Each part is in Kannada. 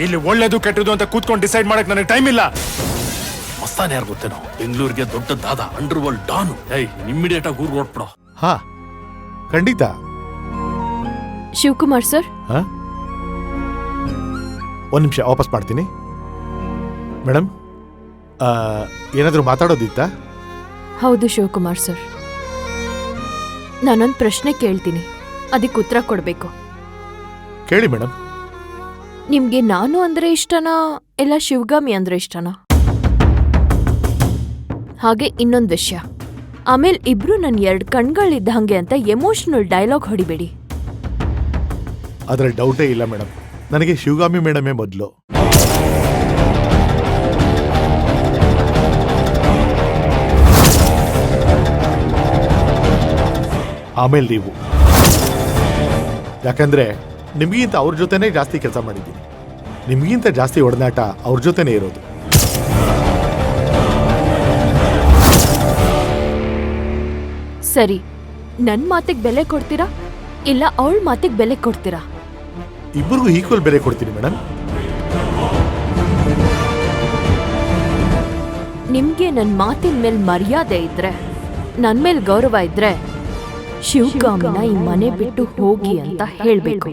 ಇಲ್ಲಿ ಒಳ್ಳೇದು ಕೆಟ್ಟದು ಅಂತ ಕೂತ್ಕೊಂಡು ಡಿಸೈಡ್ ಮಾಡಕ್ ನನಗೆ ಟೈಮ್ ಇಲ್ಲ. ಮಸ್ತಾನೆ ಯಾರು ಗೊತ್ತೇನೋ, ಬೆಂಗಳೂರಿಗೆ ದೊಡ್ಡ ದಾದ, ಅಂಡರ್ ವರ್ಲ್ಡ್ ಡಾನು. ಇಮ್ಮಿಡಿಯೇಟ್ ಆಗಿ ಊರ್ ಹೊರಟ್ಬಿಡೋ. ಹಾ ಖಂಡಿತ. ಶಿವಕುಮಾರ್ ಸರ್, ಒಂದು ನಿಮಿಷ ವಾಪಸ್ ಮಾಡ್ತೀನಿ. ಮೇಡಮ್, ಏನಾದರೂ ಮಾತಾಡೋದಿತ್ತಾ? ಹೌದು ಶಿವಕುಮಾರ್ ಸರ್, ನಾನೊಂದು ಪ್ರಶ್ನೆ ಕೇಳ್ತೀನಿ, ಅದಕ್ಕೆ ಉತ್ತರ ಕೊಡಬೇಕು. ಕೇಳಿ ಮೇಡಮ್. ನಿಮ್ಗೆ ನಾನು ಅಂದ್ರೆ ಇಷ್ಟನಾ ಇಲ್ಲ ಶಿವಗಾಮಿ ಅಂದ್ರೆ ಇಷ್ಟನಾ? ಹಾಗೆ ಇನ್ನೊಂದು ವಿಷಯ, ಆಮೇಲೆ ಇಬ್ರು ನನ್ 2 ಕಣ್ಗಳಿದ್ದಂಗೆ ಅಂತ ಎಮೋಷನಲ್ ಡೈಲಾಗ್ ಹೊಡಿಬೇಡಿ. ಅದ್ರಲ್ಲಿ ಡೌಟೇ ಇಲ್ಲ ಮೇಡಮ್, ನನಗೆ ಶಿವಗಾಮಿ ಮೇಡಮೇ ಮೊದಲು. ಆಮೇಲೆ ನೀವು. ಯಾಕಂದ್ರೆ ನಿಮಗಿಂತ ಅವ್ರ ಜೊತೆನೇ ಜಾಸ್ತಿ ಕೆಲಸ ಮಾಡಿದ್ದೀನಿ, ನಿಮಗಿಂತ ಜಾಸ್ತಿ ಒಡನಾಟ ಅವ್ರ ಜೊತೆನೇ ಇರೋದು. ಸರಿ, ನನ್ ಮಾತಿಗೆ ಬೆಲೆ ಕೊಡ್ತೀರಾ ಇಲ್ಲ ಅವಳ ಮಾತಿಗೆ ಬೆಲೆ ಕೊಡ್ತೀರಾ? ಇಬ್ಬರಿಗೂ ಈಕ್ವಲ್ ಬೆಲೆ ಕೊಡ್ತೀನಿ ಮೇಡಮ್. ನಿಮ್ಗೆ ನನ್ ಮಾತಿನ ಮೇಲೆ ಮರ್ಯಾದೆ ಇದ್ರೆ, ನನ್ ಮೇಲೆ ಗೌರವ ಇದ್ರೆ, ಶಿವಗಾಮಿನ ಈ ಮನೆ ಬಿಟ್ಟು ಹೋಗಿ ಅಂತ ಹೇಳ್ಬೇಕು.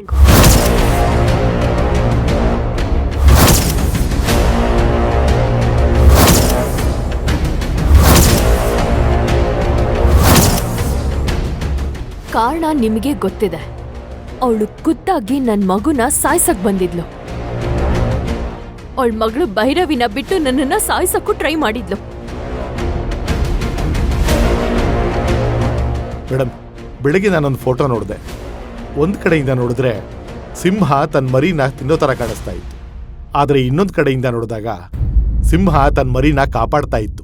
ಕಾರಣ ನಿಮಗೆ ಗೊತ್ತಿದೆ. ಅವಳು ಖುದ್ದಾಗಿ ನನ್ ಮಗುನ ಸಾಯ್ಸಕ್ ಬಂದಿದ್ಲು. ಅವಳ ಮಗಳು ಭೈರವಿನ ಬಿಟ್ಟು ನನ್ನನ್ನ ಸಾಯ್ಸಕ್ಕೂ ಟ್ರೈ ಮಾಡಿದ್ಲು. ಮೇಡಮ್, ಬೆಳಗ್ಗೆ ನಾನೊಂದು ಫೋಟೋ ನೋಡಿದೆ. ಒಂದು ಕಡೆಯಿಂದ ನೋಡಿದ್ರೆ ಸಿಂಹ ತನ್ನ ಮರಿನ ತಿನ್ನೋ ಥರ ಕಾಣಿಸ್ತಾ ಇತ್ತು, ಆದರೆ ಇನ್ನೊಂದು ಕಡೆಯಿಂದ ನೋಡಿದಾಗ ಸಿಂಹ ತನ್ನ ಮರಿನ ಕಾಪಾಡ್ತಾ ಇತ್ತು.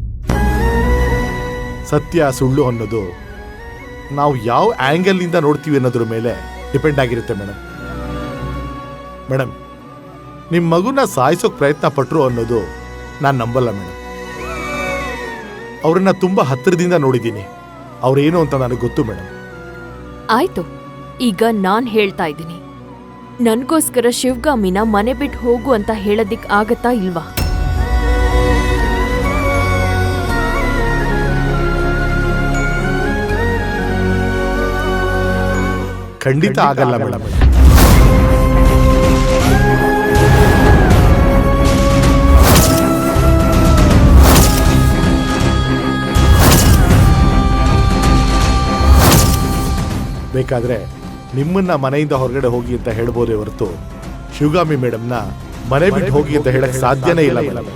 ಸತ್ಯ ಸುಳ್ಳು ಅನ್ನೋದು ನಾವು ಯಾವ ಆ್ಯಂಗಲ್ನಿಂದ ನೋಡ್ತೀವಿ ಅನ್ನೋದ್ರ ಮೇಲೆ ಡಿಪೆಂಡ್ ಆಗಿರುತ್ತೆ ಮೇಡಮ್. ಮೇಡಮ್, ನಿಮ್ಮ ಮಗುನ ಸಾಯಿಸೋಕೆ ಪ್ರಯತ್ನ ಪಟ್ಟರು ಅನ್ನೋದು ನಾನು ನಂಬಲ್ಲ ಮೇಡಮ್. ಅವ್ರನ್ನ ತುಂಬ ಹತ್ತಿರದಿಂದ ನೋಡಿದ್ದೀನಿ, ಅವ್ರೇನು ಅಂತ ನನಗೆ ಗೊತ್ತು ಮೇಡಮ್. ಆಯ್ತು, ಈಗ ನಾನ್ ಹೇಳ್ತಾ ಇದ್ದೀನಿ, ನನ್ಗೋಸ್ಕರ ಶಿವಗಾಮಿನ ಮನೆ ಬಿಟ್ಟು ಹೋಗು ಅಂತ ಹೇಳೋದಿಕ್ ಆಗತ್ತಾ ಇಲ್ವಾ? ಖಂಡಿತ ಆಗಲ್ಲ ಮೇಡಮ್. ಬೇಕಾದ್ರೆ ನಿಮ್ಮನ್ನ ಮನೆಯಿಂದ ಹೊರಗಡೆ ಹೋಗಿ ಅಂತ ಹೇಳ್ಬೋದೇ ಹೊರತು ಶಿವಗಾಮಿ ಮೇಡಮ್ನ ಮನೆ ಬಿಟ್ಟು ಹೋಗಿ ಅಂತ ಹೇಳಕ್ ಸಾಧ್ಯನೇ ಇಲ್ಲ ಮೇಡಮ್.